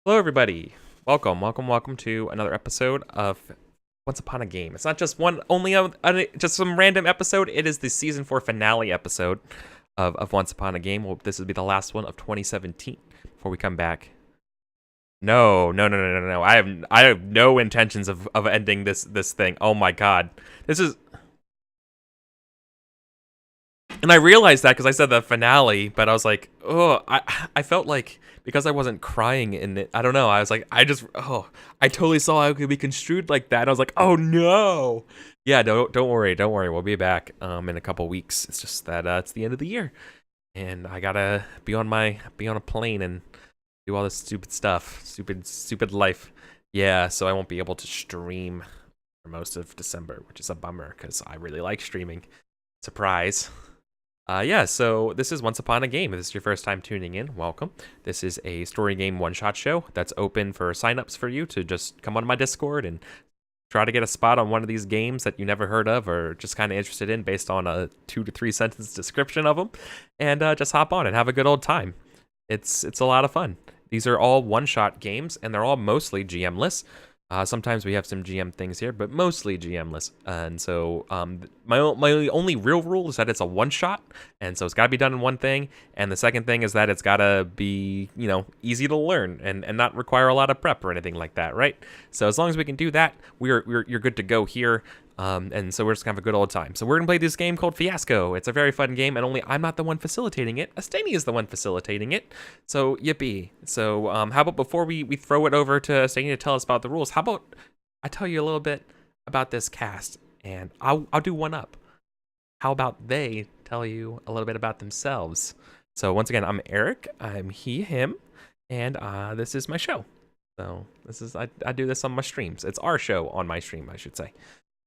Hello, everybody. Welcome to another episode of Once Upon a Game. It's not just just some random episode. It is the season 4 finale episode of Once Upon a Game. Well, this will be the last one of 2017 before we come back. No. I have no intentions of ending this thing. Oh my god, this is. And I realized that because I said the finale, but I was like, oh, I felt like because I wasn't crying in it, I don't know. I was like, I totally saw how it could be construed like that. I was like, oh no. Yeah, don't worry. We'll be back in a couple weeks. It's just that it's the end of the year, and I gotta be on a plane and do all this stupid stuff, stupid life. Yeah, so I won't be able to stream for most of December, which is a bummer because I really like streaming. Surprise. Yeah, so this is Once Upon a Game. If this is your first time tuning in, welcome. This is a story game one-shot show that's open for signups for you to just come on my Discord and try to get a spot on one of these games that you never heard of or just kind of interested in based on a 2 to 3 sentence description of them, and just hop on and have a good old time. It's a lot of fun. These are all one-shot games, and they're all mostly GM-less. Sometimes we have some GM things here, but mostly GM-less. And so my only real rule is that it's a one-shot, and so it's got to be done in one thing. And the second thing is that it's got to be, easy to learn and not require a lot of prep or anything like that, right? So as long as we can do that, you're good to go here. And so we're just gonna have a good old time. So we're gonna play this game called Fiasco. It's a very fun game, and only I'm not the one facilitating it. Astani is the one facilitating it. So yippee. So how about before we throw it over to Astani to tell us about the rules, how about I tell you a little bit about this cast, and I'll do one up. How about they tell you a little bit about themselves? So once again, I'm Eric. I'm he, him, and this is my show. So this is I do this on my streams. It's our show on my stream, I should say.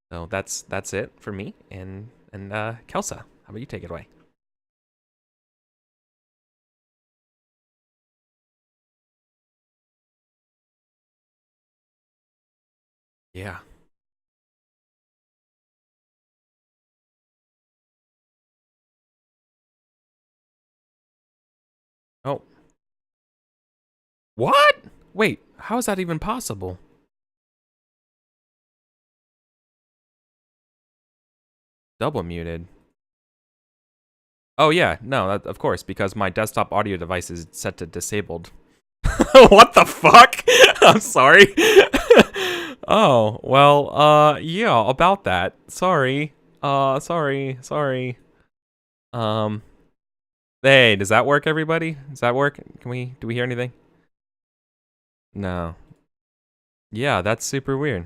So that's it for me, and Kelsa, how about you take it away? Yeah. Oh. What? Wait, how is that even possible? Double muted. Oh yeah, no, of course, because my desktop audio device is set to disabled. What the fuck? I'm sorry. Oh, well, yeah, about that. Sorry. Sorry. Um, hey, does that work, everybody? Does that work? Do we hear anything? No. Yeah, that's super weird.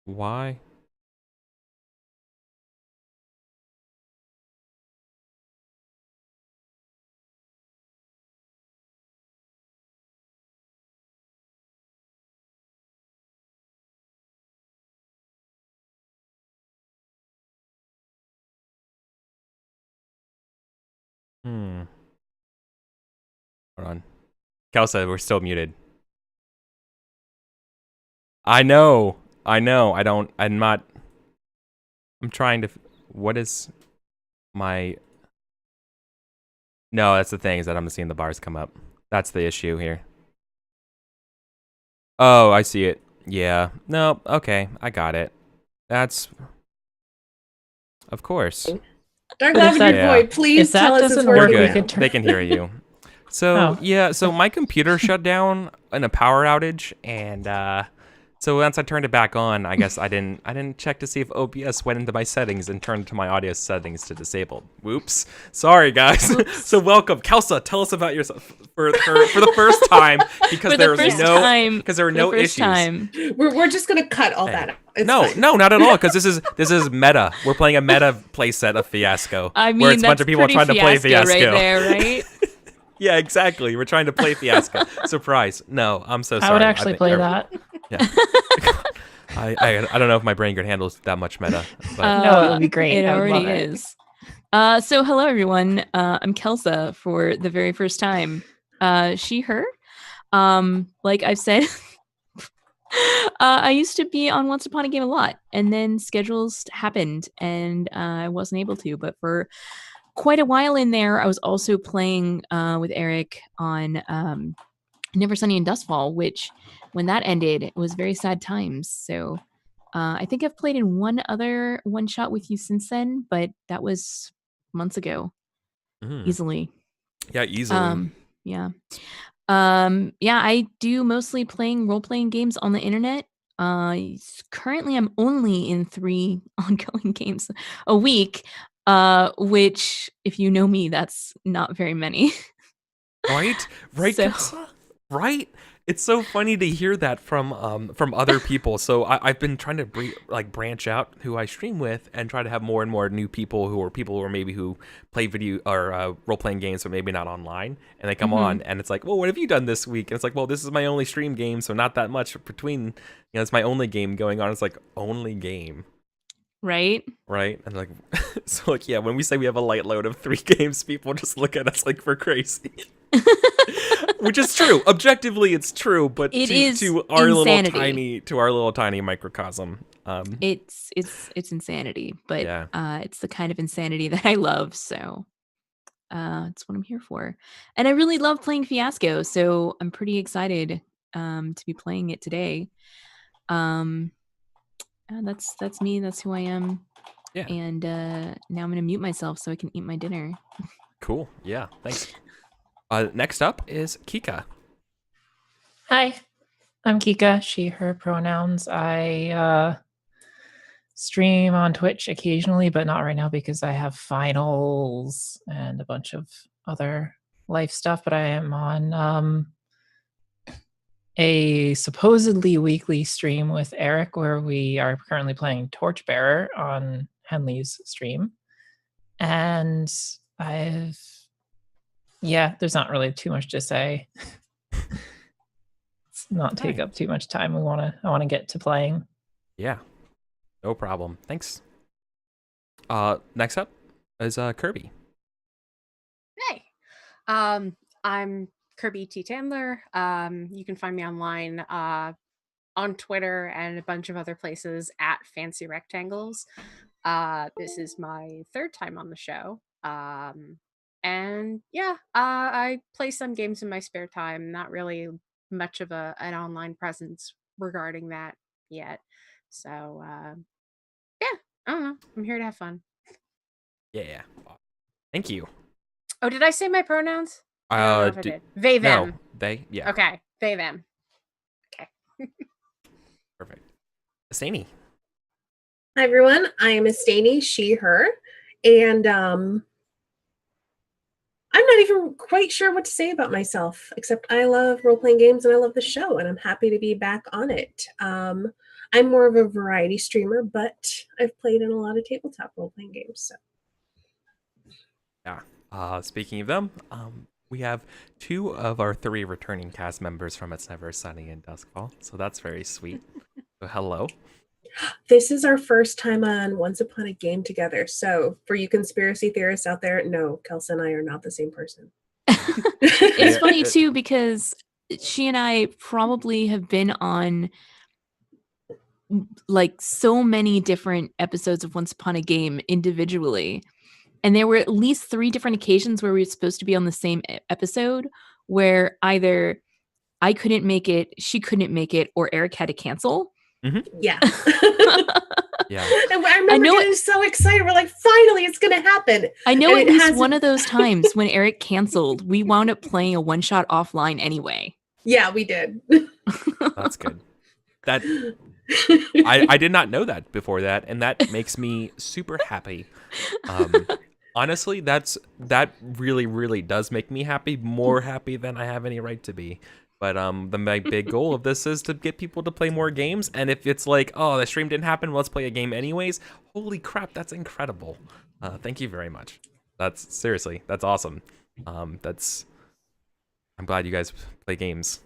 Why? Hold on. Kelsa, we're still muted. I know. I'm not. I'm trying to. What is my. No, that's the thing, is that I'm seeing the bars come up. That's the issue here. Oh, I see it. Yeah. No, okay. I got it. That's. Of course. Dark Lavender Boy, please tell us it's working. We're good. They can hear you. So, yeah, so my computer shut down in a power outage, and so once I turned it back on, I guess I didn't check to see if OBS went into my settings and turned to my audio settings to disabled. Whoops. Sorry, guys. So welcome. Kelsa, tell us about yourself for the first time, because there were no issues. We're just gonna cut all that out. No, not at all, because this is meta. We're playing a meta playset of Fiasco. I mean, where it's a bunch of people trying to play Fiasco. Right there, right? Yeah, exactly. We're trying to play Fiasco. Surprise. No, I'm so sorry. I would actually play that. Yeah. I don't know if my brain could handle that much meta. But. No, it would be great. It already is. So hello, everyone. I'm Kelsa for the very first time. She, her. Like I've said, I used to be on Once Upon a Game a lot, and then schedules happened, and I wasn't able to. But for quite a while in there, I was also playing with Eric on Never Sunny in Dustfall, which when that ended, it was very sad times. So I think I've played in one other one shot with you since then, but that was months ago. Easily. Yeah, easily. Yeah. I do mostly playing role-playing games on the internet. Currently I'm only in 3 ongoing games a week, which if you know me, that's not very many. Right? Right, So. Right? It's so funny to hear that from other people. So I've been trying to branch out who I stream with and try to have more and more new people who are maybe who play video or role playing games, but maybe not online. And they come on, and it's like, well, what have you done this week? And it's like, well, this is my only stream game, so not that much between. It's my only game going on. It's like only game. Right? And like, so like, yeah, when we say we have a light load of 3 games, people just look at us like we're crazy. Which is true. Objectively, it's true, but to our insanity. little tiny microcosm, it's insanity. But yeah. It's the kind of insanity that I love. So it's what I'm here for, and I really love playing Fiasco. So I'm pretty excited to be playing it today. That's me. That's who I am. Yeah. And now I'm gonna mute myself so I can eat my dinner. Cool. Yeah. Thanks. Next up is Kika. Hi, I'm Kika, she, her pronouns. I stream on Twitch occasionally, but not right now because I have finals and a bunch of other life stuff. But I am on a supposedly weekly stream with Eric where we are currently playing Torchbearer on Henley's stream. And there's not really too much to say. Not take up too much time. I want to get to playing. Yeah, no problem. Thanks. Next up is Kirby. Hey, I'm Kirby T. Tandler. You can find me online on Twitter and a bunch of other places at Fancy Rectangles. This is my 3rd time on the show. And yeah, I play some games in my spare time. Not really much of an online presence regarding that yet. So yeah, I don't know. I'm here to have fun. Yeah. Thank you. Oh, did I say my pronouns? I don't know if I did. They, them. No, they, yeah. Okay, they, them. Okay. Perfect. Astaney. Hi, everyone. I am Astaney, she, her. And I'm not even quite sure what to say about myself, except I love role-playing games and I love the show, and I'm happy to be back on it. I'm more of a variety streamer, but I've played in a lot of tabletop role-playing games. So. Yeah. Speaking of them, we have 2 of our 3 returning cast members from It's Never Sunny in Duskfall, so that's very sweet. So hello. This is our first time on Once Upon a Game together. So for you conspiracy theorists out there, no, Kelsey and I are not the same person. It's funny too, because she and I probably have been on like so many different episodes of Once Upon a Game individually. And there were at least 3 different occasions where we were supposed to be on the same episode where either I couldn't make it, she couldn't make it, or Eric had to cancel. Mm-hmm. Yeah. Yeah. And I remember getting so excited. We're like, finally, it's going to happen. I know at least one of those times when Eric canceled, we wound up playing a one-shot offline anyway. Yeah, we did. That's good. That I did not know that before that, and that makes me super happy. Honestly, that really, really does make me happy, more happy than I have any right to be. But my big goal of this is to get people to play more games. And if it's like, oh, the stream didn't happen, let's play a game anyways. Holy crap, that's incredible. Thank you very much. That's awesome. I'm glad you guys play games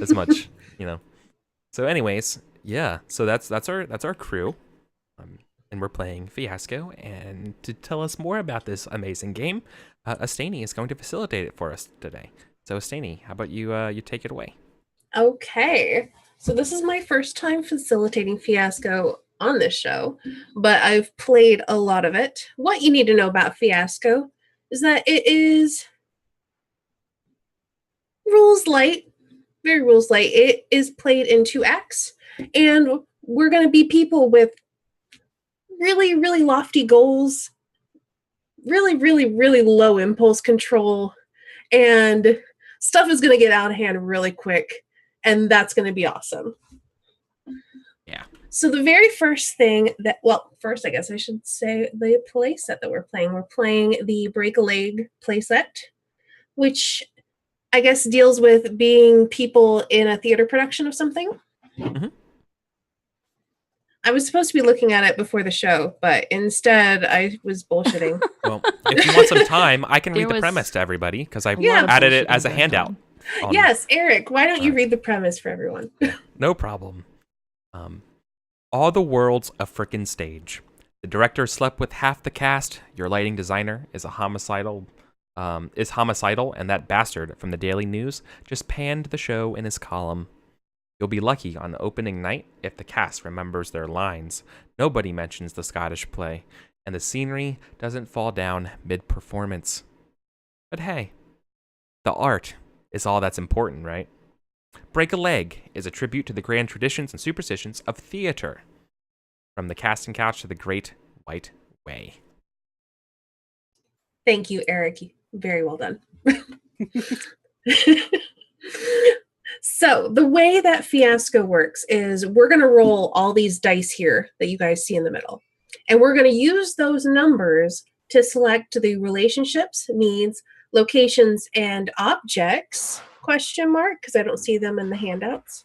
as much, So anyways, yeah. So that's our crew. And we're playing Fiasco. And to tell us more about this amazing game, Astaney is going to facilitate it for us today. So, Astaney, how about you take it away? Okay. So this is my first time facilitating Fiasco. on this show, but I've played a lot of it. What you need to know about Fiasco is that it is rules light, very rules light. It is played in 2 acts, and we're going to be people with really, really lofty goals, really, really, really low impulse control, and stuff is going to get out of hand really quick, and that's going to be awesome. Yeah. So the very first thing that, well, first I guess I should say the play set that we're playing. We're playing the Break a Leg play set, which I guess deals with being people in a theater production of something. Mm-hmm. I was supposed to be looking at it before the show, but instead I was bullshitting. Well, if you want some time, I can read There the was premise to everybody because I a lot of added it bullshitting as a going handout. on. Yes, Eric, why don't you read the premise for everyone? No problem. All the world's a frickin' stage. The director slept with half the cast. Your lighting designer is homicidal, and that bastard from the Daily News just panned the show in his column. You'll be lucky on opening night if the cast remembers their lines. Nobody mentions the Scottish play, and the scenery doesn't fall down mid-performance. But hey, the art is all that's important, right? Break a Leg is a tribute to the grand traditions and superstitions of theater. From the casting couch to the Great White Way. Thank you, Eric. Very well done. So the way that Fiasco works is we're going to roll all these dice here that you guys see in the middle. And we're going to use those numbers to select the relationships, needs, locations, and objects, question mark, because I don't see them in the handouts,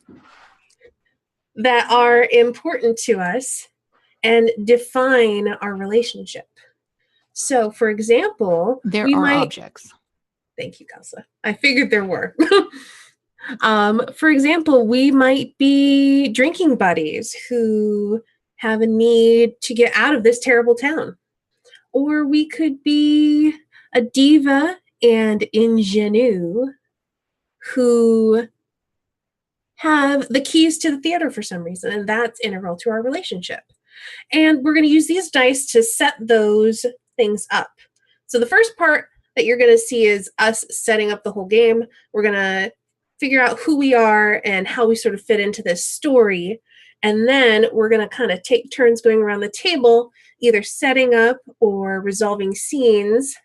that are important to us and define our relationship. So, for example, There we are might... objects. Thank you, Kelsey. I figured there were. For example, we might be drinking buddies who have a need to get out of this terrible town. Or we could be a diva and ingenue who have the keys to the theater for some reason, and that's integral to our relationship. And we're going to use these dice to set those things up. So the first part that you're going to see is us setting up the whole game. We're going to figure out who we are and how we sort of fit into this story. And then we're going to kind of take turns going around the table, either setting up or resolving scenes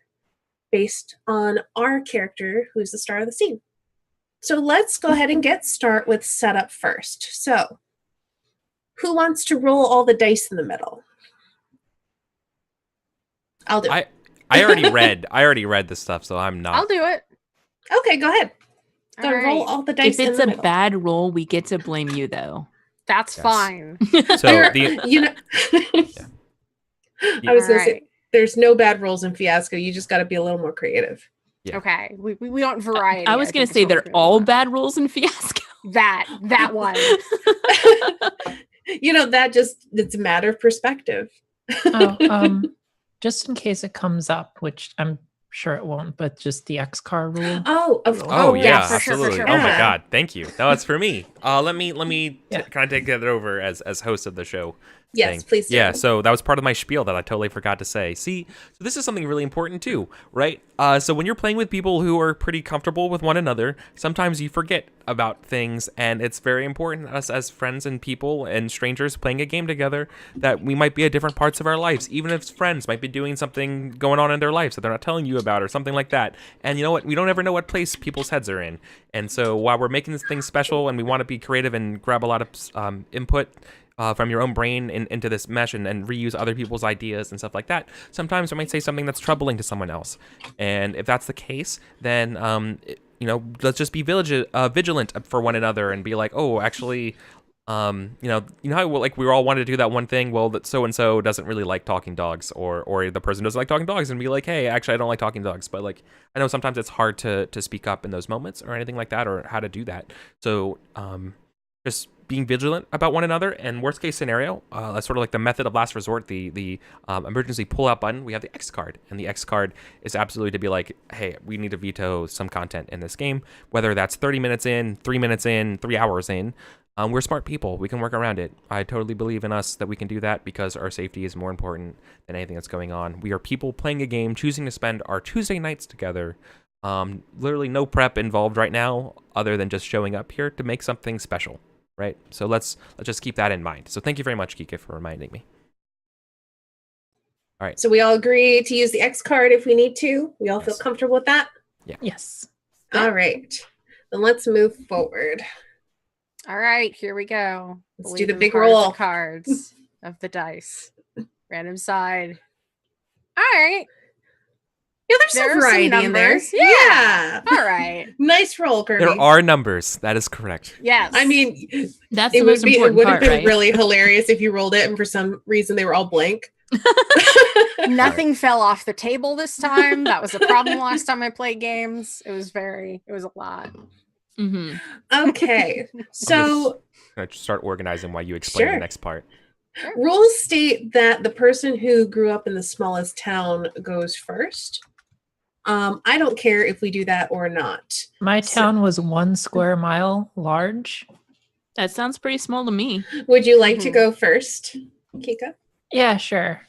based on our character, who's the star of the scene. So let's go ahead and get started with setup first. So who wants to roll all the dice in the middle? I'll do it. I already read this stuff, so I'm not. I'll do it. Okay, go ahead. Go All roll right. all the dice If it's in the a middle. bad roll, we get to blame you, though. That's Yes. fine. So the You know, I was going to say, Alright. there's no bad rolls in Fiasco. You just got to be a little more creative. Yeah. Okay. We want variety. I was going think to say is what they're we really all want. bad rolls in Fiasco. That one. You know, it's a matter of perspective. Just in case it comes up, which I'm sure it won't, but just the X car rule. Oh yeah, for sure, for absolutely. sure. Oh my Yeah. God, thank you. No, it's for me. Let me Yeah. kind of take that over as host of the show. Yes, thing. please do. Yeah, so that was part of my spiel that I totally forgot to say. See, so this is something really important too, right? So when you're playing with people who are pretty comfortable with one another, sometimes you forget about things, and it's very important us as friends and people and strangers playing a game together that we might be at different parts of our lives, even if friends might be doing something going on in their lives that they're not telling you about or something like that. And you know what? We don't ever know what place people's heads are in. And so while we're making this thing special and we want to be creative and grab a lot of input from your own brain into this mesh and reuse other people's ideas and stuff like that, sometimes I might say something that's troubling to someone else. And if that's the case, then, let's just be vigilant for one another and be like, oh, actually, how like we all wanted to do that one thing. Well, that so-and-so doesn't really like talking dogs, or the person doesn't like talking dogs, and be like, hey, actually, I don't like talking dogs. But like, I know sometimes it's hard to speak up in those moments or anything like that, or how to do that. So, just being vigilant about one another, and worst case scenario, that's sort of like the method of last resort, the emergency pull-out button. We have the X card, and the X card is absolutely to be like, hey, we need to veto some content in this game, whether that's 30 minutes in, 3 minutes in, 3 hours in. We're smart people. We can work around it. I totally believe in us that we can do that because our safety is more important than anything that's going on. We are people playing a game, choosing to spend our Tuesday nights together. Literally no prep involved right now other than just showing up here to make something special, right? So let's just keep that in mind. So thank you very much, Kika, for reminding me. All right. So we all agree to use the X card if we need to. We all feel comfortable with that? Yeah. Yes. All right. Then let's move forward. All right, here we go. Let's Believe do the in big part of roll. the cards of the dice. Random side. All right. Yeah, there's There some are some variety in there. numbers. Yeah. All right. Nice roll, Kirby. There are numbers. That is correct. Yes. I mean, That's it the would most be. It important would have part, been right? really hilarious if you rolled it and for some reason they were all blank. nothing fell off the table this time. That was a problem last time I played games. It was a lot. Mm-hmm. Okay, so I'm gonna start organizing while you explain Sure. the next part. rules state that the person who grew up in the smallest town goes first. I don't care if we do that or not. My town was 1 square mile large. That sounds pretty small to me. Would you like to Mhm. go first, Kika? Yeah, sure.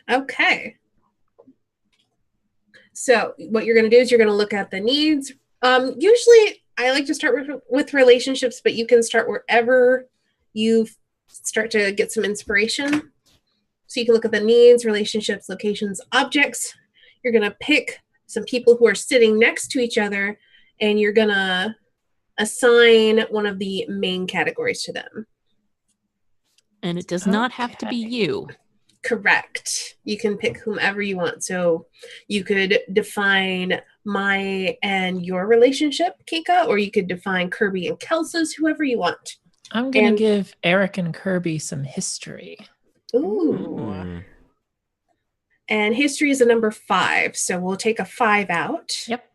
Okay. So what you're going to do is you're going to look at the needs. Usually I like to start with relationships, but you can start wherever you start to get some inspiration. So you can look at the needs, relationships, locations, objects. You're going to pick some people who are sitting next to each other, and you're going to assign one of the main categories to them. And it does not have to be Okay. you. Correct. You can pick whomever you want. So you could define my and your relationship, Kika, or you could define Kirby and Kelsa's, whoever you want. I'm going And- to give Eric and Kirby some history. Ooh. Mm. And history is a number 5. So we'll take a 5 out. Yep.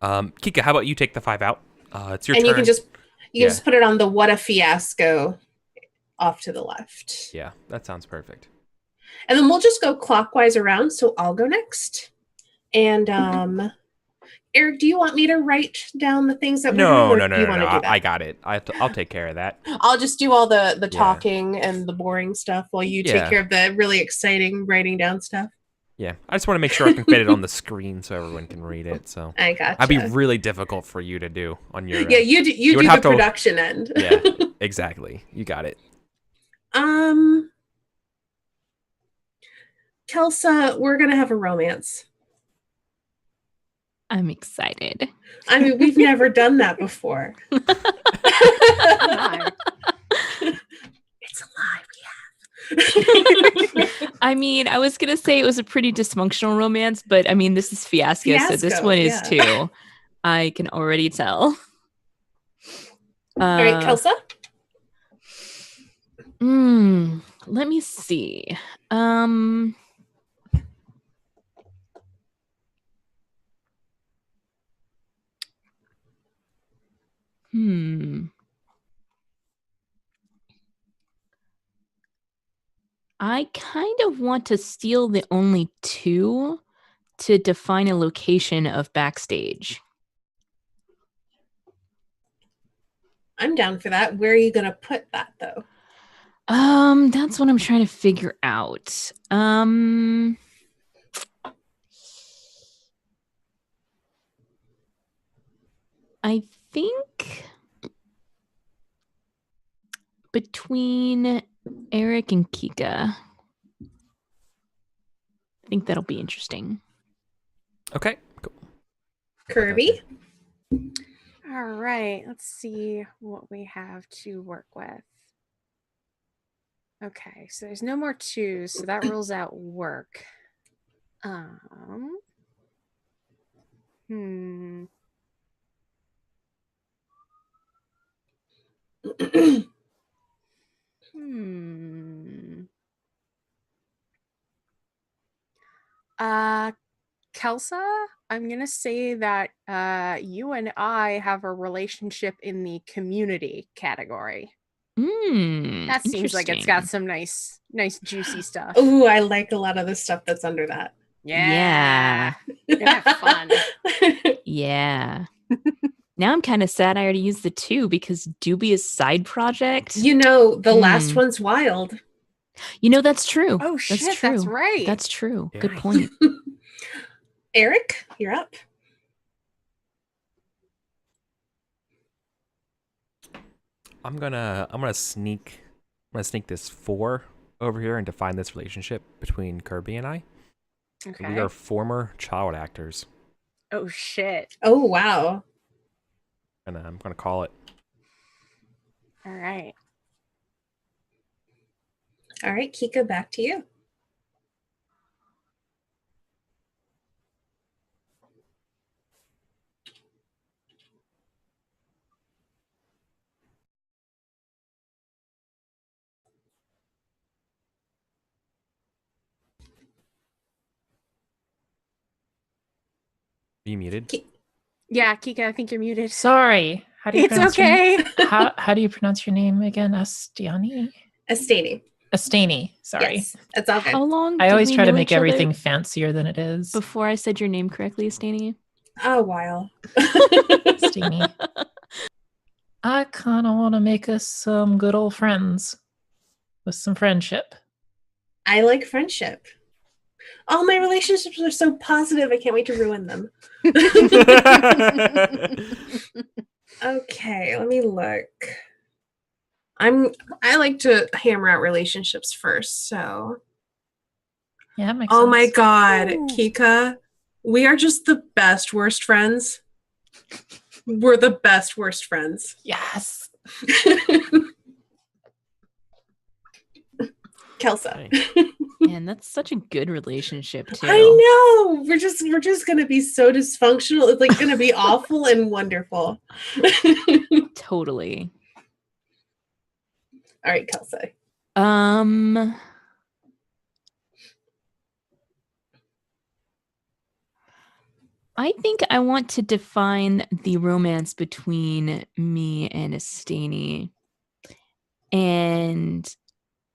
Kika, how about you take the 5 out? It's your And turn. you can just Yeah. put it on the what a fiasco off to the left. Yeah, that sounds perfect. And then we'll just go clockwise around. So I'll go next. And Eric, do you want me to write down the things that we're No. doing, or do you want to do that? I got it. I'll take care of that. I'll just do all the Yeah. talking and the boring stuff while you Yeah. take care of the really exciting writing down stuff. Yeah, I just want to make sure I can fit it on the screen so everyone can read it. So I gotcha. that'd be really difficult for you to do on your. Yeah, you do, you would do have the to- production end. Yeah, exactly. You got it. Kelsa, we're gonna have a romance. I'm excited. I mean, we've never done that before. My. It's a lie, we have. I mean, I was gonna say it was a pretty dysfunctional romance, but I mean, this is Fiasco, so this Fiasco, one is yeah. too. I can already tell. All right, Kelsa. Let me see. I kind of want to steal the only 2 to define a location of backstage. I'm down for that. Where are you gonna put that though? That's what I'm trying to figure out. I think between Eric and Kika, I think that'll be interesting. Okay. Cool. Kirby. All right, let's see what we have to work with. Okay, so there's no more 2s, so that rules out work. Kelsa, I'm gonna say that you and I have a relationship in the community category. That seems like it's got some nice juicy stuff. Ooh, I like a lot of the stuff that's under that. Yeah. You're gonna have fun. Yeah. Now I'm kind of sad I already used the 2 because dubious side project. You know, the last one's wild. You know, that's true. Oh shit, that's true. that's right. That's true. Yeah. Good point. Eric, you're up. I'm gonna sneak this 4 over here and define this relationship between Kirby and I. Okay. We are former child actors. Oh shit. Oh, wow. And I'm gonna call it. All right. All right, Kika, back to you. Are you muted? Yeah, Kika, I think you're muted. Sorry. How do you It's pronounce okay. how do you pronounce your name again? Astiani? Estani. Astani. Sorry. Yes, that's all good. How long? I did always we try to know make each other everything fancier than it is. before I said your name correctly, Stani. A while. Astani. I kind of want to make us some good old friends with some friendship. I like friendship. All my relationships are so positive. I can't wait to ruin them. Okay, let me look. I like to hammer out relationships first, so. Yeah, that makes Oh sense. my god, Ooh. Kika, we are just the best worst friends. We're the best worst friends. Yes. Kelsa. Man, that's such a good relationship too. I know. We're just gonna be so dysfunctional. It's like gonna be awful and wonderful. Totally. All right, Kelsa. I think I want to define the romance between me and Estani. And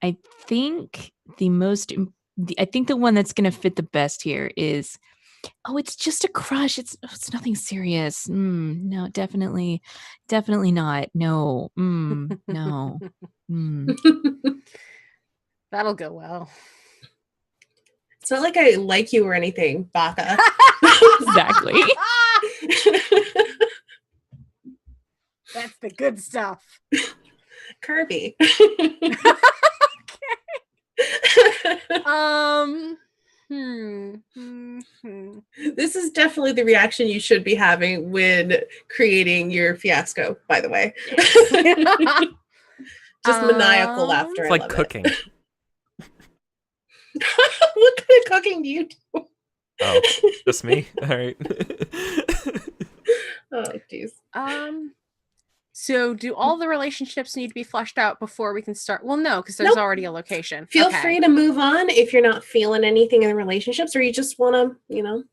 I think the one that's going to fit the best here is, it's just a crush. It's nothing serious. No, definitely not. No. No. That'll go well. It's not like I like you or anything, Baka. Exactly. That's the good stuff. Kirby. This is definitely the reaction you should be having when creating your fiasco, by the way. Yes. Just maniacal laughter. It's I like love cooking. It. What kind of cooking do you do? Oh, just me? All right. Oh, jeez. So do all the relationships need to be fleshed out before we can start? Well, no, because there's already a location. Feel free to move on if you're not feeling anything in the relationships, or you just want to,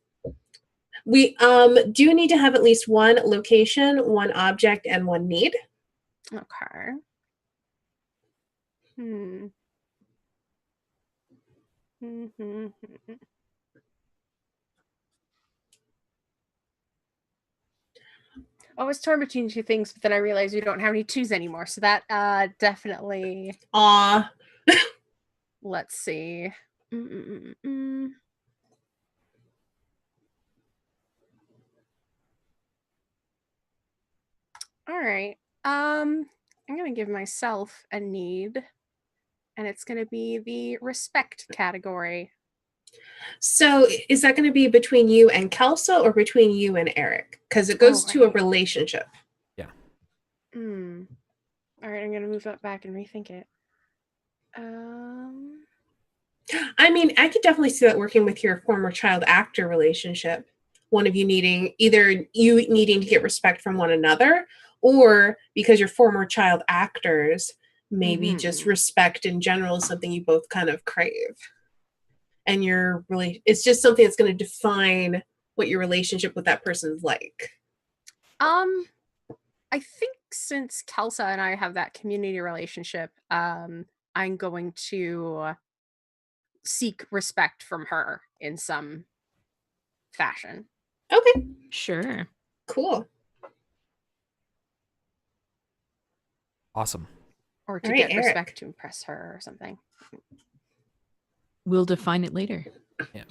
We do need to have at least one location, one object, and one need. Okay. I was torn between 2 things, but then I realized we don't have any 2s anymore. So that definitely. Aw. Let's see. All right. I'm gonna give myself a need, and it's gonna be the respect category. So is that going to be between you and Kelsa or between you and Eric? Because it goes to a relationship. Yeah. All right, I'm going to move that back and rethink it. I mean, I could definitely see that working with your former child actor relationship. One of you needing to get respect from one another, or because you're former child actors, maybe just respect in general is something you both kind of crave. and your really it's just something that's going to define what your relationship with that person is like? I think since Kelsa and I have that community relationship, I'm going to seek respect from her in some fashion. Okay, Sure. cool. Awesome. Or to All right, get Eric. respect to impress her or something. We'll define it later. Yeah.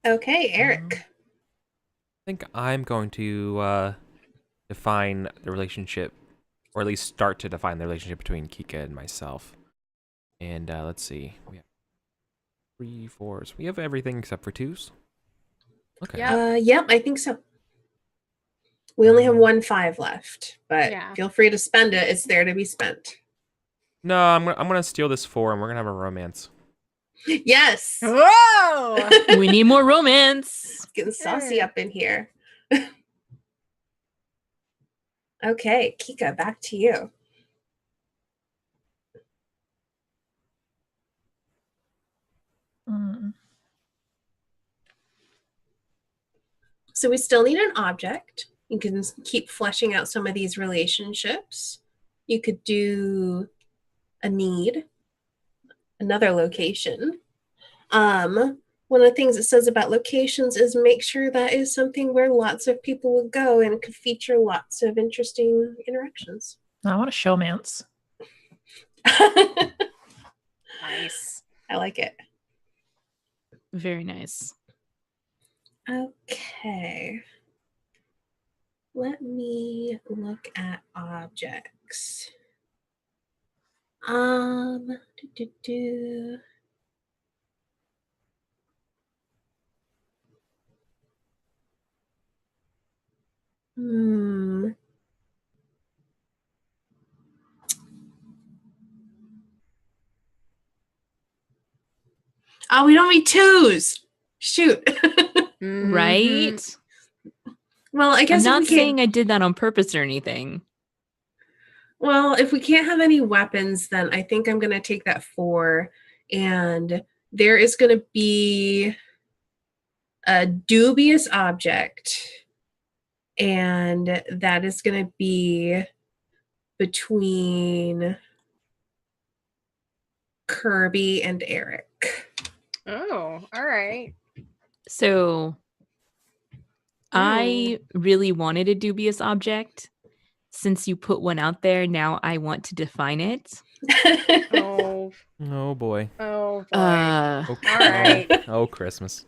Okay, Eric. I think I'm going to define the relationship, or at least start to define the relationship between Kika and myself. And let's see. We have 3 4s. We have everything except for 2s. Okay. Yeah. Yep, I think so. We only have 1 5 left, but Yeah. feel free to spend it. It's there to be spent. No, I'm gonna steal this 4, and we're gonna have a romance. Yes. Whoa! We need more romance. Getting saucy up in here. Okay, Kika, back to you. So we still need an object. You can keep fleshing out some of these relationships. You could do a need, another location. One of the things it says about locations is make sure that is something where lots of people would go and it could feature lots of interesting interactions. I want a showmance. Nice. I like it. Very nice. Okay. Let me look at objects. Do, do, do. Oh, we don't need 2s. Shoot. Mhm. Right? Well, I guess I'm not if we can't, saying I did that on purpose or anything. well, if we can't have any weapons, then I think I'm going to take that 4. And there is going to be a dubious object. And that is going to be between Kirby and Eric. Oh, all right. So I really wanted a dubious object. Since you put one out there, now I want to define it. Oh, Oh boy. oh boy. Oh, All right. Oh, Christmas.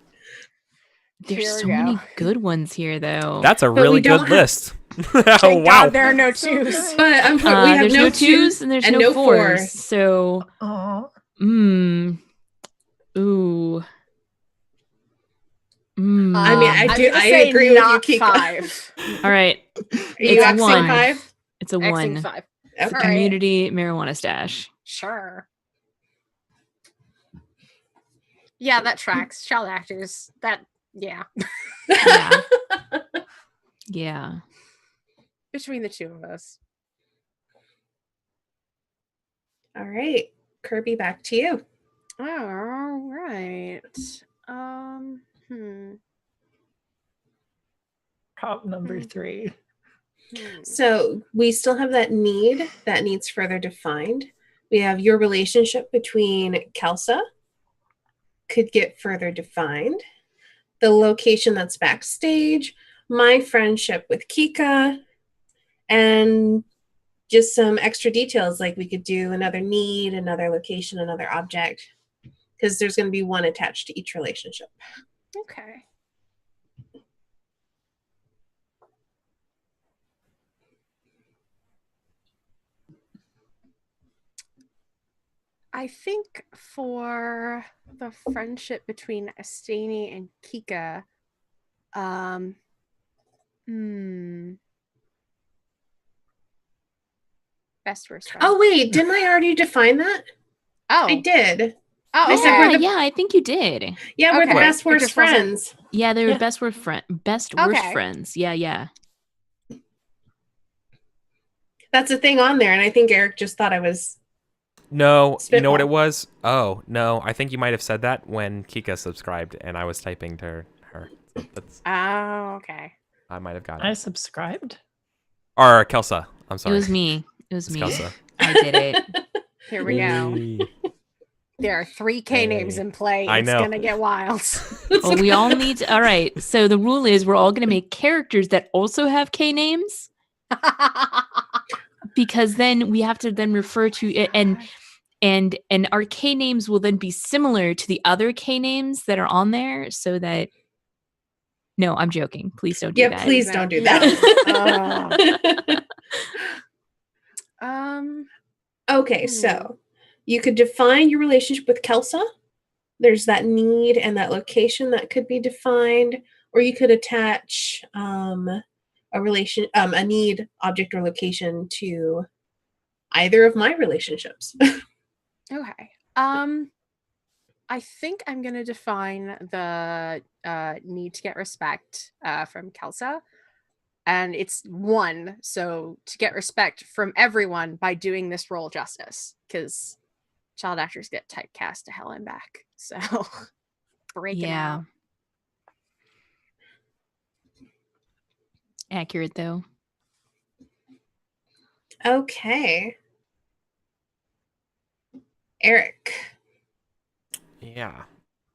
There's Here we so many go. good ones here, though. That's a But we really don't good have- list. Oh Thank wow. God there are no 2s. But we have there's no no 2s and there's no 4s. So, Oh, ooh. I mean, I I'm do. gonna I say agree with you, not Kika. 5. All right. Are you It's Xing one. 5? It's a Xing 1. 5. Okay. All right. Community marijuana stash. Sure. Yeah, that tracks. Child actors. That, yeah. Yeah. Yeah. Between the 2 of us. All right, Kirby, back to you. All right. prop number 3. So we still have that need that needs further defined. We have your relationship between Kelsa could get further defined. The location that's backstage, my friendship with Kika, and just some extra details like we could do another need, another location, another object, because there's going to be 1 attached to each relationship. Okay. I think for the friendship between Astani and Kika, best worst friend. Oh, wait, didn't I already define that? Oh, I did. Oh, I okay. said we're the- yeah, I think you did. Yeah, we're the Okay. best It worst just wasn't- friends. Yeah, they were Yeah. best worst worst Okay. friends. Yeah. That's a thing on there, and I think Eric just thought I was No, you know what it Spitball. was? Oh, no. I think you might have said that when Kika subscribed and I was typing to her. So that's Oh, okay. I might have got I it. subscribed. Or Kelsa. I'm It sorry. was me. It was It's me. Kelsa. I did it. Here we go. Yay. There are 3 K names Hey. in play. I It's know. gonna get wild. Well, we all need to. All right. So the rule is we're all going to make characters that also have K names, because then we have to then refer to it, and our K names will then be similar to the other K names that are on there, so that. No, I'm joking. Please don't do Yeah, that. please don't do No. that. Okay, Hmm. so you could define your relationship with Kelsa. There's that need and that location that could be defined, or you could attach a need, object, or location to either of my relationships. Okay. I think I'm gonna define the need to get respect from Kelsa. And it's 1. So to get respect from everyone by doing this role justice. Because child actors get typecast to hell and back. So breaking Yeah. out. Accurate though. Okay. Eric. Yeah.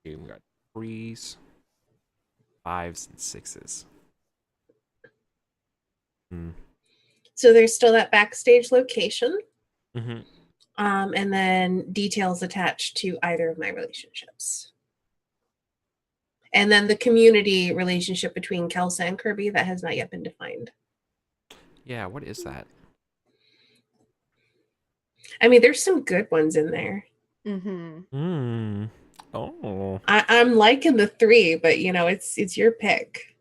Okay, we got 3s, 5s, and 6s. So there's still that backstage location, Mm-hmm. and then details attached to either of my relationships. And then the community relationship between Kelsa and Kirby that has not yet been defined. Yeah, what is that? I mean, there's some good ones in there. Mm-hmm. Oh. I'm liking the 3, but it's your pick.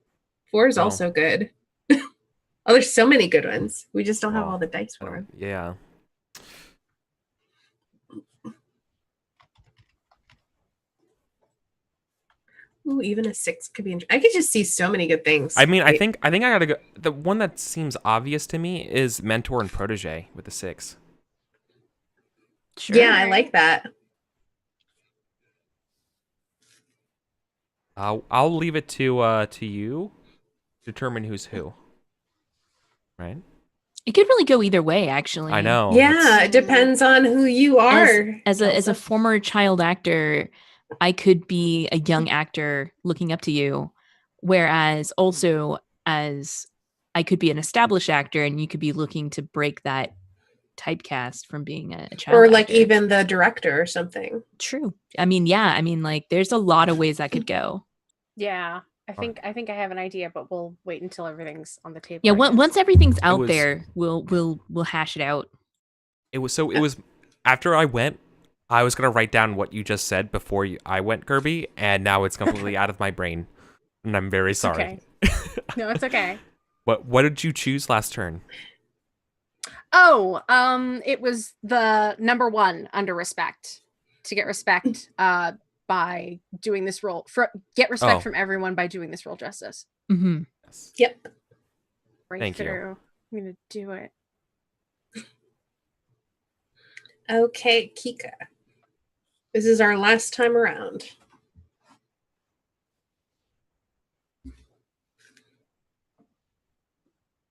4 is No. also good. Oh, there's so many good ones. We just don't have Well, all the dice I for don't- them. Yeah. Ooh, even a 6 could be. I could just see so many good things. I mean, I Wait. think I gotta go. The one that seems obvious to me is mentor and protege with the 6. Sure. Yeah, I like that. I'll leave it to you. Determine who's who. Right. It could really go either way, actually. I know. Yeah, that's- it depends on who you are. As a Kelsa. former child actor, I could be a young actor looking up to you, whereas also as I could be an established actor and you could be looking to break that typecast from being a child or like actor. even the director or something. True. I mean, yeah. I mean, like, there's a lot of ways that could go. Yeah. I think I have an idea, but we'll wait until everything's on the table. Yeah. I guess. Once everything's out was- there, we'll hash it out. It was after I went. I was gonna write down what you just said before I went, Kirby, and now it's completely out of my brain, and I'm very sorry. Okay. No, it's okay. What did you choose last turn? Oh, it was the number 1 under respect. To get respect by doing this role. Get respect Oh. from everyone by doing this role justice. Mm-hmm. Yes. Yep. Thank you. Breakthrough. I'm gonna do it. Okay, Kika. This is our last time around.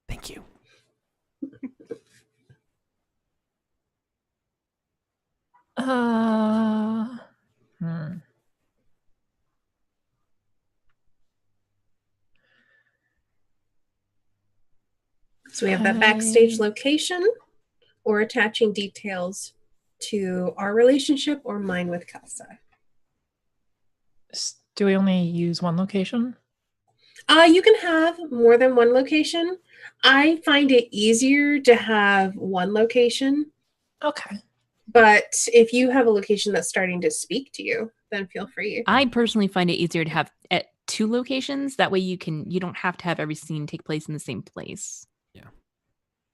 Thank you. So we have that backstage location or attaching details to our relationship or mine with Kelsa. Do we only use one location? You can have more than one location. I find it easier to have one location, Okay. but if you have a location that's starting to speak to you, then feel free. I personally find it easier to have at 2 locations. That way you don't have to have every scene take place in the same place.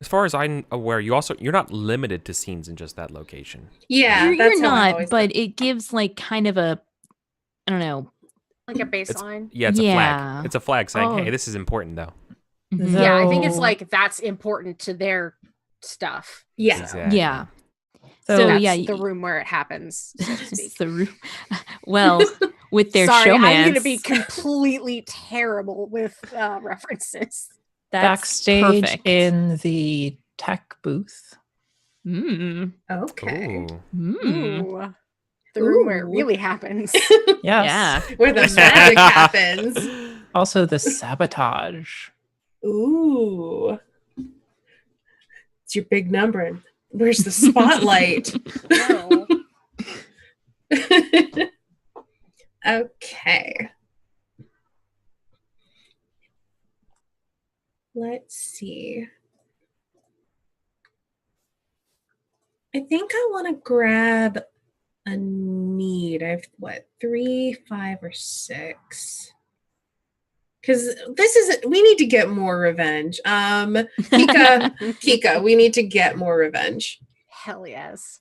As far as I'm aware, you're not limited to scenes in just that location. Yeah, you're that's how I've not, always but done. it gives like kind of a, I don't know. Like a baseline. Yeah, it's a Yeah. flag. It's a flag saying, Oh. "Hey, this is important, though." Mhm. Yeah, I think it's So- like that's important to their stuff. Yeah. Exactly. Yeah. So, That's yeah, the room where it happens, so to it's speak. the room. Well, with their Sorry, showmance, I'm going to be completely terrible with references. that's Backstage perfect. in the tech booth. Mm. Okay. Ooh. Mm. Ooh. The room where it Ooh. really happens. Yes. Yeah. Where the magic happens. Also the sabotage. Ooh. It's your big number. Where's the spotlight? No. Okay. Let's see. I think I want to grab a need. I've 3, 5, or 6. Because we need to get more revenge. Kika, we need to get more revenge. Hell yes.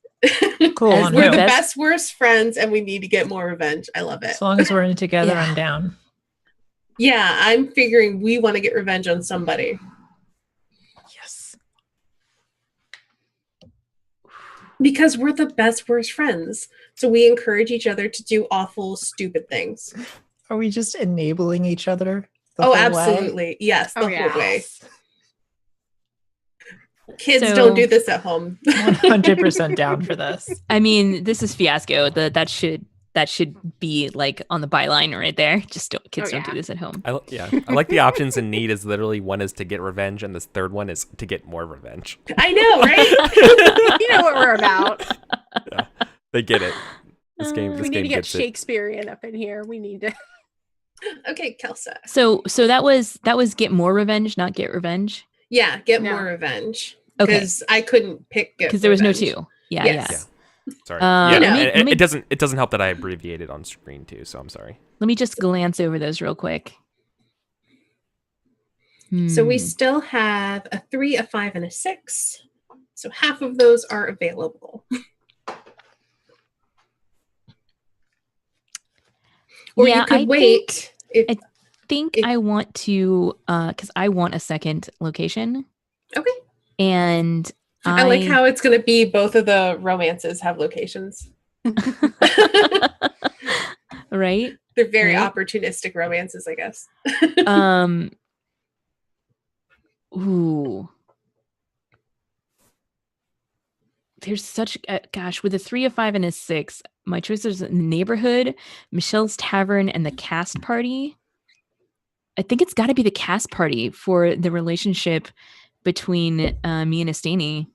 Cool. As On We're who? the best- best worst friends, and we need to get more revenge. I love it. As long as we're in it together, Yeah. I'm down. Yeah, I'm figuring we want to get revenge on somebody. Yes. Because we're the best worst friends. So we encourage each other to do awful, stupid things. Are we just enabling each other? The Oh, whole way? absolutely. Yes, the Oh, whole yeah. way. Kids So- don't do this at home. 100% down for this. I mean, this is Fiasco. That should be like on the byline right there. Just kids don't do yeah. this at home. I like the options in need is literally one is to get revenge and this third one is to get more revenge. I know, right? You know what we're about. They get it. This game We need to get gets it. Shakespearean up in here. We need to. Okay, Kelsa. So that was get more revenge, not get revenge. Yeah, get No. more revenge. Okay, Because I couldn't pick get because there was no revenge. 2. Yeah, Yes. Sorry. Uh, yeah, let me- and let me- it doesn't help that I abbreviated on screen too, so I'm sorry. Let me just glance over those real quick. So we Hmm. still have a 3, a 5, and a 6. So half of those are available. Or Yeah, you could I wait. I think I want to because I want a second location. Okay. And I like how it's going to be both of the romances have locations. right. They're very Right. opportunistic romances, I guess. Ooh. There's such gosh, with a 3, a 5, and a 6, my choices are Neighborhood, Michelle's Tavern, and the Cast Party. I think it's got to be the Cast Party for the relationship between me and Estani.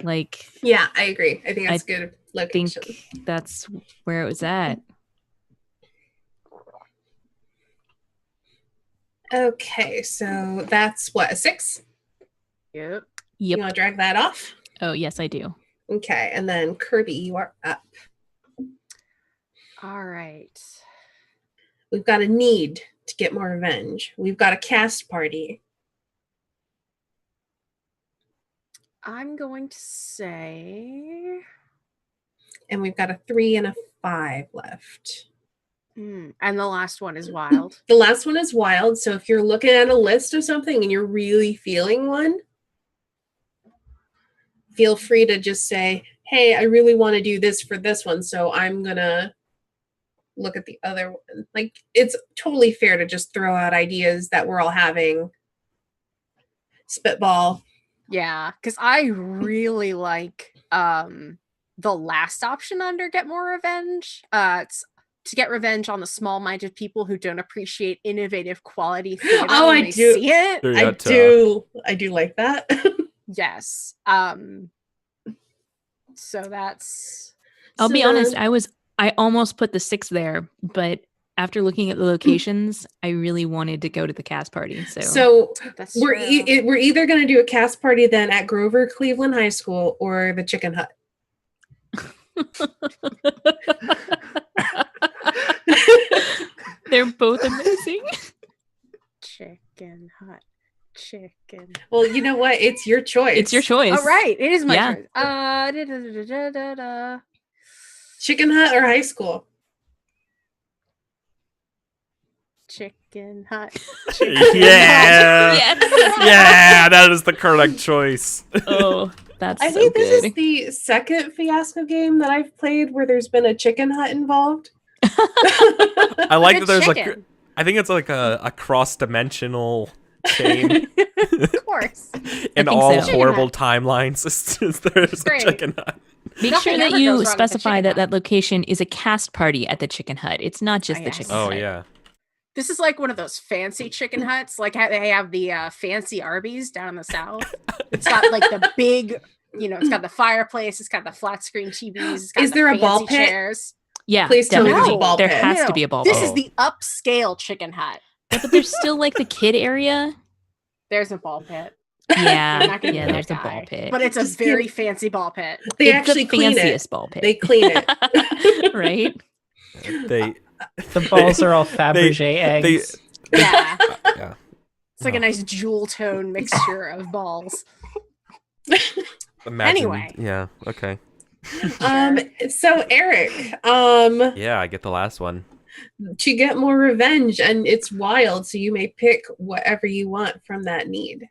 Like, Yeah, I agree. I think that's a good I location. think that's where it was at. Okay, so that's what, a 6? Yep. You Yep. want to drag that off? Oh, yes, I do. Okay, and then Kirby, you are up. All right. We've got a need to get more revenge. We've got a cast party. I'm going to say. And we've got a 3 and a 5 left. And the last one is wild. The last one is wild. So if you're looking at a list of something and you're really feeling one, feel free to just say, hey, I really want to do this for this one. So I'm going to look at the other one. Like, it's totally fair to just throw out ideas that we're all having. Spitball. Yeah, because I really like the last option under Get More Revenge. It's to get revenge on the small-minded people who don't appreciate innovative quality theater Oh, when I they do. see it. I do like that. Yes. So that's. I'll be honest, I almost put the 6 there, but after looking at the locations, I really wanted to go to the Cast Party. So That's we're true. we're either going to do a cast party then at Grover Cleveland High School or the Chicken Hut. They're both amazing. Chicken Hut. Chicken. Well, you know what? It's your choice. It's your choice. Oh, right. It is my Yeah. choice. Chicken Hut or high school? Chicken Hut. Yeah. Yes. Yeah, that is the correct choice. Oh, That's I so think good. this is the second Fiasco game that I've played where there's been a chicken hut involved. I like that The there's chicken. I think it's like a cross-dimensional chain Of course. in think all so. horrible timelines. There's a Great. chicken hut. Make Nothing sure that ever goes you wrong with the specify chicken that hut. that location is a cast party at the chicken hut. It's not just the yes. chicken Oh hut. yeah. This is like one of those fancy chicken huts, like how they have the fancy Arby's down in the south. It's got like the big, it's got the fireplace, it's got the flat screen TVs, it's got Is the there a ball fancy pit? chairs. Yeah, Please tell me definitely. there's a ball There pit. has to be a ball This pit. is the upscale chicken hut. Yeah, but there's still like the kid area. There's a ball pit. I'm Yeah, not gonna yeah. be There's a that ball guy. pit. But it's a Just very give- fancy ball pit. They It's actually the clean fanciest it. ball pit. They clean it. Right? They The balls are all Fabergé eggs. Yeah. yeah. It's like a nice jewel tone mixture of balls. Imagine, Anyway. Yeah. Okay. So Eric, Yeah, I get the last one. to get more revenge, and it's wild, so you may pick whatever you want from that need.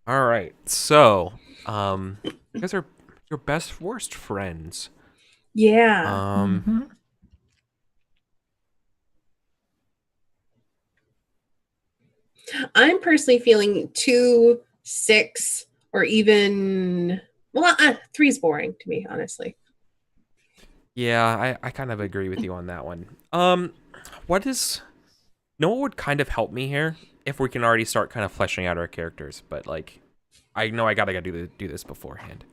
All right. So, you guys are your best worst friends. Yeah. Mhm. I'm personally feeling 2, 6, or even 3's boring to me, honestly. Yeah, I kind of agree with you on that one. What would kind of help me here if we can already start kind of fleshing out our characters, but like, I know I gotta do this beforehand.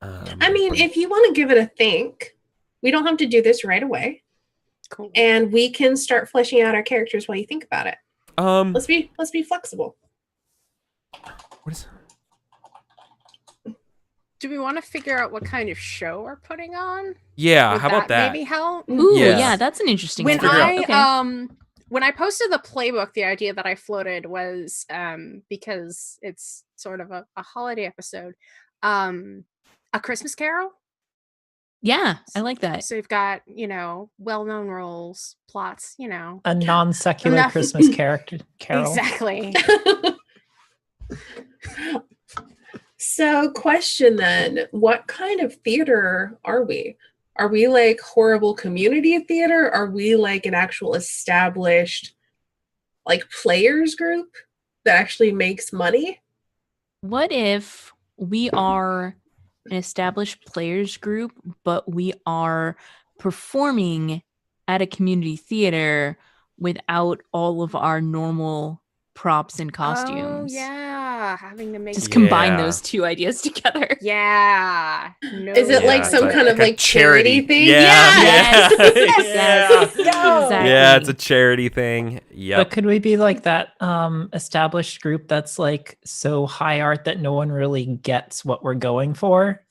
I mean, if you want to give it a think, we don't have to do this right away, Cool. and we can start fleshing out our characters while you think about it. Let's be flexible. what is? Do we want to figure out what kind of show we're putting on? Yeah, Would how about that? Maybe help. Ooh, Yeah. yeah, that's an interesting When one. figure I Okay. when I posted the playbook, the idea that I floated was because it's sort of a holiday episode, a Christmas Carol. Yeah, I like that. So you've got well-known roles, plots, A non-secular Enough- Christmas character carol. exactly. So, question then, what kind of theater are we? Are we like horrible community theater? Are we like an actual established like players group that actually makes money? What if we are an established players group, but we are performing at a community theater without all of our normal props and costumes? Oh yeah, having to make Just combine Yeah. those two ideas together. Yeah. No. Is it like Yeah, some it's kind of a like charity thing? Yeah, Yes. yeah, Yes. yeah. No. Exactly. Yeah, it's a charity thing. But Yep. could we be like that established group that's like so high art that no one really gets what we're going for?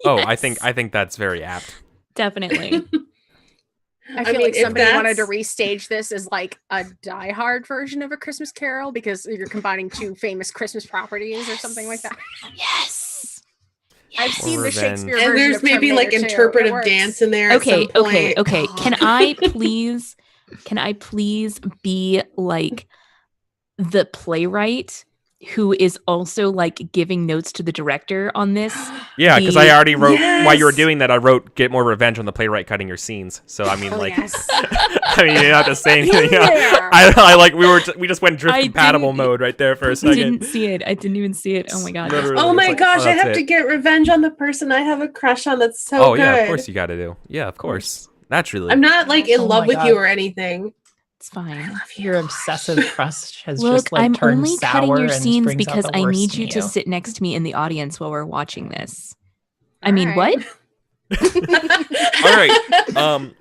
Oh, Yes. I think that's very apt. Definitely. I feel mean, like if somebody wanted to that's- restage this as like a Die Hard version of A Christmas Carol because you're combining two famous Christmas properties or something like that. Yes. I've seen the Revenge. Shakespeare And version there's of maybe like Terminator 2. It interpretive works. dance in there. Okay, at some okay, point. okay. Can I please be like the playwright who is also like giving notes to the director on this? Yeah, because I already wrote while you were Yes. doing that. I wrote "Get more revenge" on the playwright cutting your scenes. So I mean, Oh, like, yes. I mean, you don't have to say anything. there. I like we just went drift I compatible didn't- mode right there for a I second. didn't see it. I didn't even see it. Oh my god. that's Literally. Oh my It's like, gosh, oh, I that's have it. to get revenge on the person I have a crush on. That's so Oh good. yeah, of course you got to do. Yeah, of course, naturally. I'm not like in Oh love my with God. you or anything. It's fine. Your obsessive crush has Look, just like I'm turned only sour cutting your and scenes brings out because the I worst need in you to sit next to me in the audience while we're watching this. I mean, Alright. what?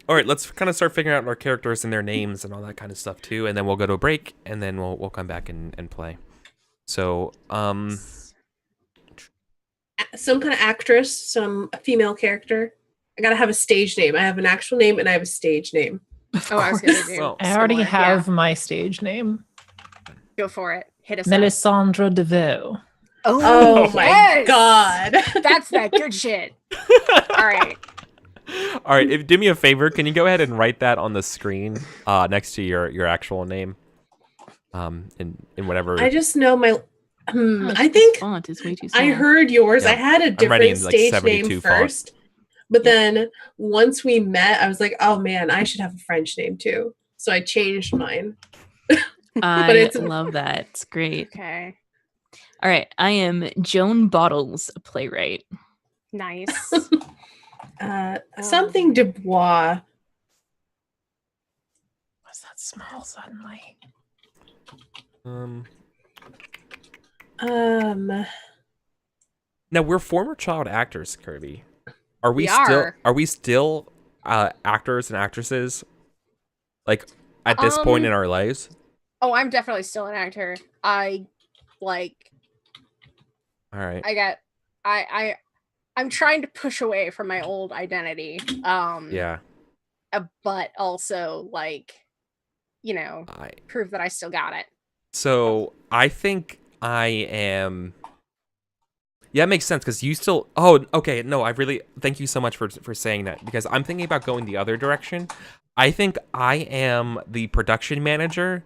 All right, let's kind of start figuring out our characters and their names and all that kind of stuff too, and then we'll go to a break, and then we'll come back and play. So, Some kind of actress, some female character. I gotta have a stage name. I have an actual name and I have a stage name. Oh, I was going to do. Well, I already similar. have Yeah, my stage name, go for it. Hit us up. Melisandre DeVoe. Oh my yes! god. That's that good shit. All right. all right. Do me a favor. Can you go ahead and write that on the screen next to your actual name? In whatever. I just know my I think font is way too small. I heard yours. Yeah, I had a I'm writing different in, like, stage 72 name font. first, but then once we met, I was like, oh man, I should have a French name too. So I changed mine. I it's- love that. It's great. Okay. All right. I am Joan Bottles, a playwright. Nice. Something Dubois. Was that small suddenly? Now we're former child actors, Kirby. Are we We still? are. Are we still actors and actresses? Like at this point in our lives? Oh, I'm definitely still an actor. I like. All right. I'm trying to push away from my old identity. Yeah. But also like, you know, prove that I still got it. So I think I am. Yeah, it makes sense because you still. Oh, okay. No, I really thank you so much for saying that, because I'm thinking about going the other direction. I think I am the production manager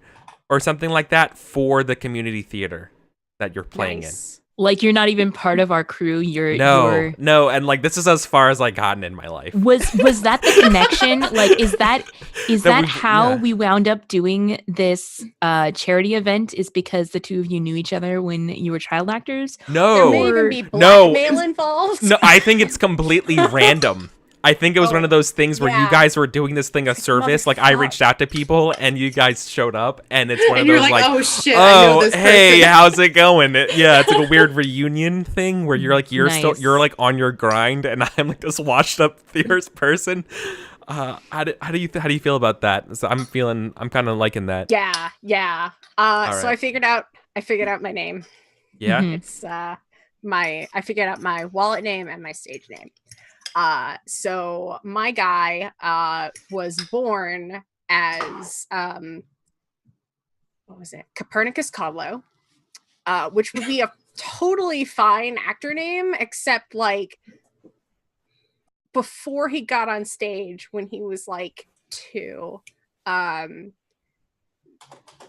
or something like that for the community theater that you're playing Nice. Like you're not even part of our crew. You're No, and like this is as far as I gotten in my life. Was that the connection? Like, is that how we wound up doing this charity event? Is because the two of you knew each other when you were child actors? No, There may even be No. blackmail involved. No, I think it's completely random. I think it was one of those things where you yeah. guys were doing this thing of service. Like I reached out to people and you guys showed up, and it's one And of you're those like, like, oh shit, I know this hey, person. how's it going? Yeah, it's like a weird reunion thing where you're like Nice. you're like on your grind, and I'm like this washed up fierce person. How do you feel about that? So I'm kind of liking that. Yeah. So right. I figured out my name. Yeah. Mhm. It's I figured out my wallet name and my stage name. So my guy was born as what was it? Copernicus Codlow, which would be a totally fine actor name, except like before he got on stage when he was like 2,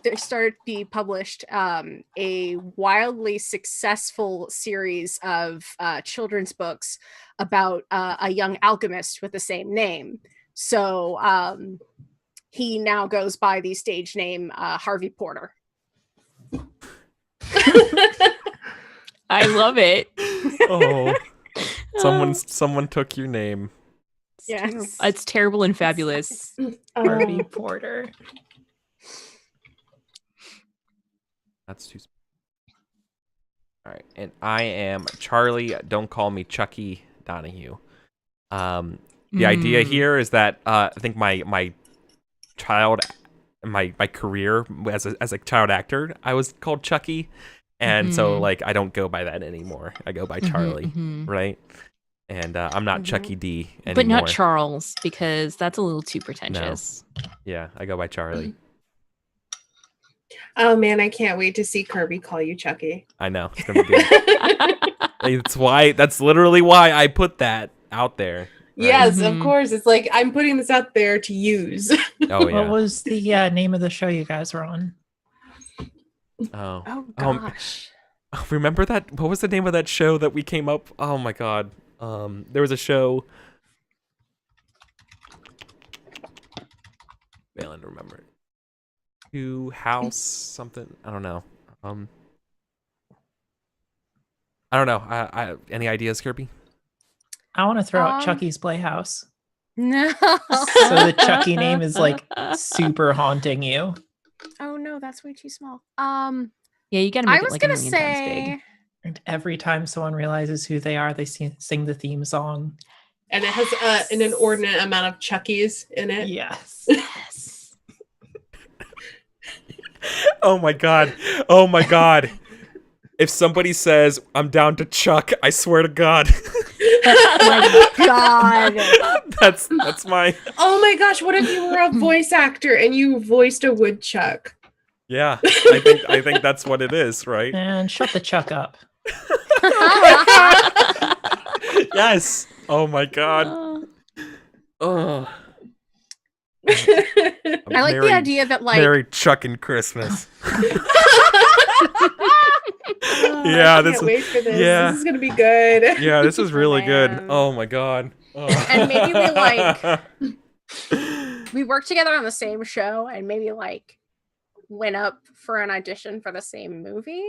there started to be published a wildly successful series of children's books about a young alchemist with the same name. So he now goes by the stage name Harvey Porter. I love it. Oh, someone took your name. Yes. It's terrible and fabulous. Harvey Porter. That's too. All right, and I am Charlie. Don't call me Chucky Donahue. The idea here is that I think my career as a child actor, I was called Chucky, and so like I don't go by that anymore. I go by Charlie, right? And I'm not Chucky D anymore. But not Charles, because that's a little too pretentious. No. Yeah, I go by Charlie. Oh man, I can't wait to see Kirby call you Chucky. I know, it's gonna be good. That's literally why I put that out there. Right? Yes, of course. It's like I'm putting this out there to use. Oh yeah. What was the name of the show you guys were on? Oh gosh. Remember that? What was the name of that show that we came up? Oh my god. There was a show. Failing to remember. House something. I don't know. I don't know. I any ideas, Kirby? I want to throw out Chucky's Playhouse. No. So the Chucky name is like super haunting you. Oh no, that's way too small. Yeah, you gotta make I was it like gonna a million times big. say And every time someone realizes who they are, they sing the theme song. And it has an inordinate amount of Chuckies in it. Yes. Yes. Oh my god. Oh my god. If somebody says I'm down to Chuck, I swear to God. oh my god. That's my. Oh my gosh, what if you were a voice actor and you voiced a woodchuck? Yeah, I think that's what it is, right? And shut the Chuck up. Yes. Oh my god. Oh. I like the idea that like Merry Chuck and Christmas. Yeah, I this can't is- wait for this. yeah. This is gonna be good. Yeah, this is really good. Man. Oh my god. Oh. And maybe we, like- We worked together on the same show and maybe like went up for an audition for the same movie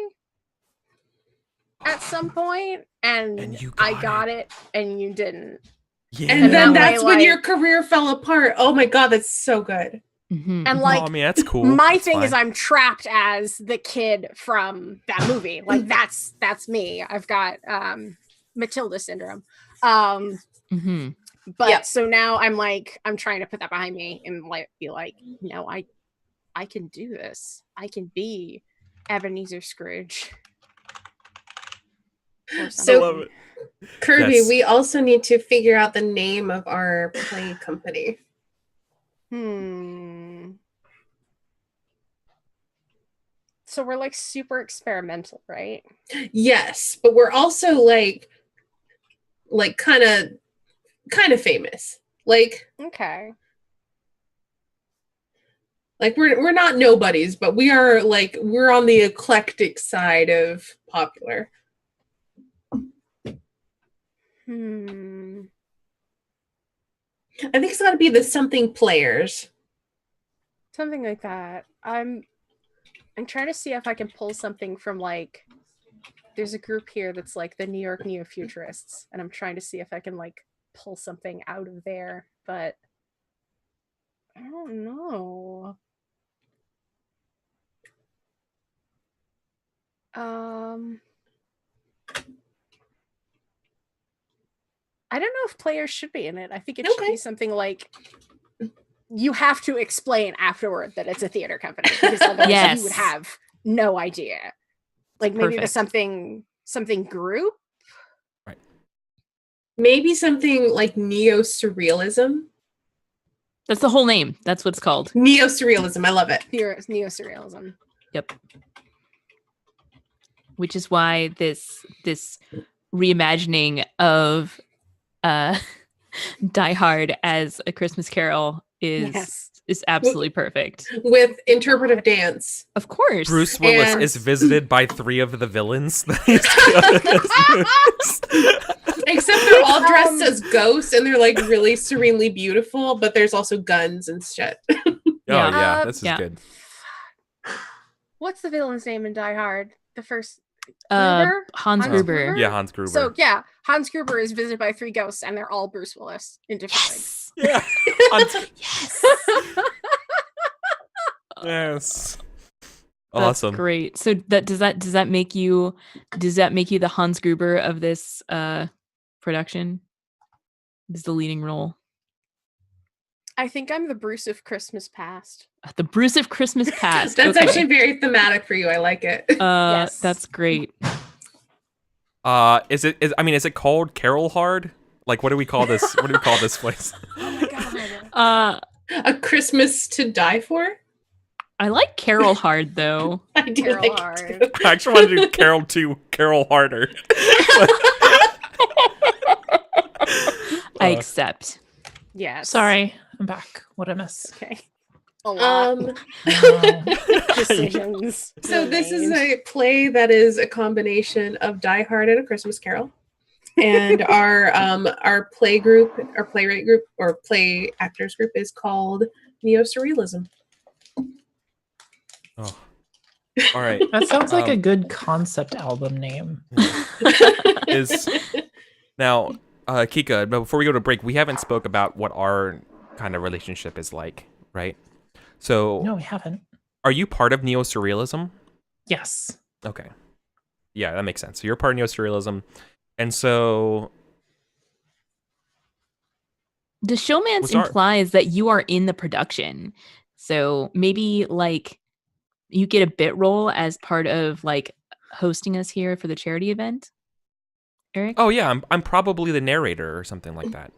at some point, and And you I got got it and you didn't. Yeah. And then that way, that's when like- your career fell apart. Oh my god, that's so good. Mhm, And mhm. like I mean, that's cool. my That's thing is fine. I'm trapped as the kid from that movie. Like that's me. I've got Matilda syndrome. Mhm. But Yeah. so now I'm trying to put that behind me and like be like, no, I can do this. I can be Ebenezer Scrooge. Or So- I love it. Kirby, Yes. we also need to figure out the name of our play company. So we're like super experimental, right? Yes, but we're also like kind of famous. Like Okay. we're not nobodies, but we are like we're on the eclectic side of popular. I think it's got to be the something players. Something like that. I'm trying to see if I can pull something from like there's a group here that's like the New York Neo-Futurists, and I'm trying to see if I can like pull something out of there, but I don't know. I don't know if players should be in it. I think it should Okay. be something like you have to explain afterward that it's a theater company because otherwise Yes. you would have no idea. Like maybe the Perfect. something group. Maybe something like neo-surrealism. That's the whole name. That's what it's called. Neo-surrealism. I love it. Neo-surrealism. Yep. Which is why this reimagining of Die Hard as A Christmas Carol is Yes. absolutely perfect. With interpretive dance. Of course. Bruce Willis And- is visited by 3 of the villains. Except they're all dressed as ghosts and they're like really serenely beautiful, but there's also guns and shit. Oh yeah, Uh, this is yeah. good. What's the villain's name in Die Hard? The first Gruber? Hans Hans Gruber. Gruber? Yeah, Hans Gruber. So yeah, Hans Gruber is visited by 3 ghosts, and they're all Bruce Willis in different ways. Yes. yeah. Hans- Yes. yes. That's Awesome. great. So does that make you the Hans Gruber of this production? Is the leading role. I think I'm the Bruce of Christmas Past. The Bruce of Christmas Past. That's okay. actually very thematic for you. I like it. Yes. That's great. Is it called Carol Hard? Like, what do we call this? What do we call this place? Oh my god. A Christmas to die for? I like Carol Hard though. I do Carol like it Hard. too. I actually want to do Carol 2, Carol Harder. I accept. Yes. Sorry, I'm back. What I miss? Okay. A lot. Wow. Decisions. So were this is made. a play that is a combination of Die Hard and A Christmas Carol. And our play group, our playwright group, or play actors group is called Neo-Surrealism. Oh. All right. That sounds like a Um, good concept album name. Is now, Kika. But before we go to break, we haven't spoke about what our kind of relationship is like, right? So, No, we haven't. are you part of neo-surrealism? Yes. Okay. Yeah, that makes sense. So you're part of neo-surrealism, and so The showmance What's our- implies that you are in the production. So maybe like you get a bit role as part of like hosting us here for the charity event. Eric? oh yeah, I'm probably the narrator or something like that.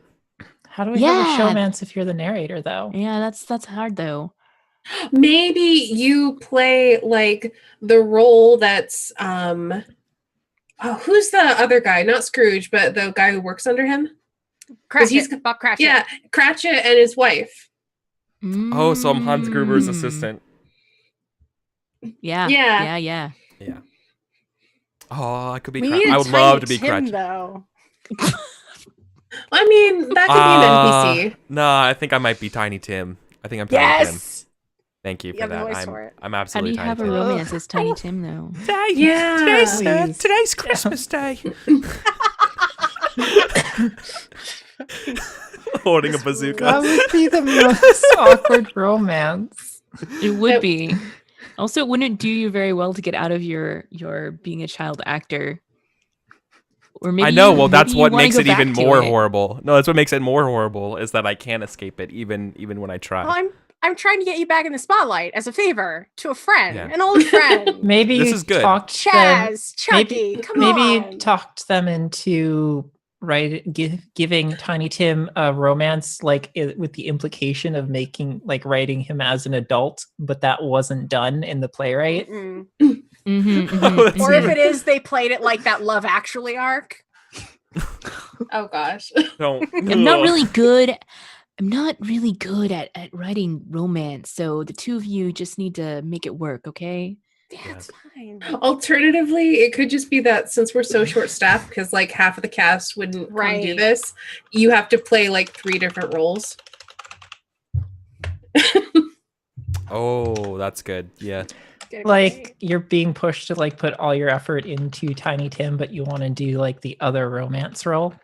How do we have a Yeah. showmance if you're the narrator, though? Yeah, that's hard though. Maybe you play like the role that's who's the other guy? Not Scrooge, but the guy who works under him. he's- Cratchit. Bob Cratchit. Yeah, Cratchit and his wife. Oh, so I'm Hans Gruber's Mm. assistant. Yeah. Yeah. Yeah. Yeah. Oh, I could be. We need I a would Tiny love to be Tim, Cratchit. though. I mean, that could be an NPC. No, I think I might be Tiny Tim. I think I'm Tiny Tim. Yes. Thank you You for have the that. voice for it. I'm How do absolutely you Tiny have a Tim. romance as Tiny Tim though? Yeah. Today's Christmas Day. Holding a That bazooka. would be the most awkward romance. It would Yep. be. Also, it wouldn't do you very well to get out of your being a child actor. Or maybe I know. Well, maybe that's you what wanna makes go it even back to more it. horrible. No, that's what makes it more horrible is that I can't escape it even when I try. Well, I'm trying to get you back in the spotlight as a favor to a friend, Yeah. an old friend. Maybe This you is good. talked them. Chaz, Chucky, come Maybe on. you talked them into giving Tiny Tim a romance, like with the implication of writing him as an adult, but that wasn't done in the playwright. Mm-mm. Oh, that's Or if even- it is, they played it like that Love Actually arc. Oh gosh. Don't. I'm not really good. I'm not really good at writing romance, so the two of you just need to make it work, okay? Yeah, Yeah. it's fine. Alternatively, it could just be that since we're so short staffed, because like half of the cast wouldn't come do Right. this, you have to play like 3 different roles. Oh, that's good. Yeah. Get it Like right. you're being pushed to like put all your effort into Tiny Tim, but you want to do like the other romance role.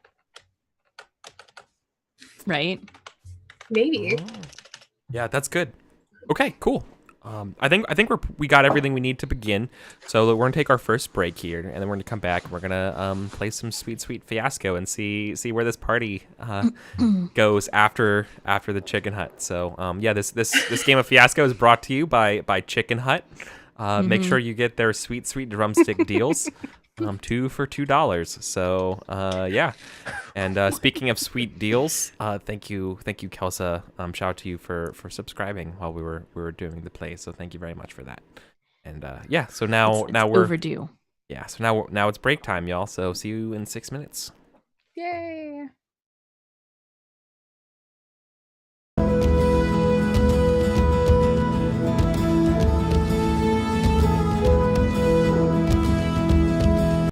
Right? Maybe. Oh. Yeah, that's good. Okay, cool. I think we got everything we need to begin. So we're gonna take our first break here, and then we're gonna come back. We're gonna play some sweet Fiasco and see where this party goes after the Chicken Hut. So yeah, this game of Fiasco is brought to you by Chicken Hut. Make sure you get their sweet drumstick deals. 2 for $2. So yeah. And speaking of sweet deals, thank you, Kelsa. Shout out to you for subscribing while we were doing the play. So thank you very much for that. And yeah, so now It's we're overdue. yeah. So now it's break time, y'all. So see you in 6 minutes. Yay.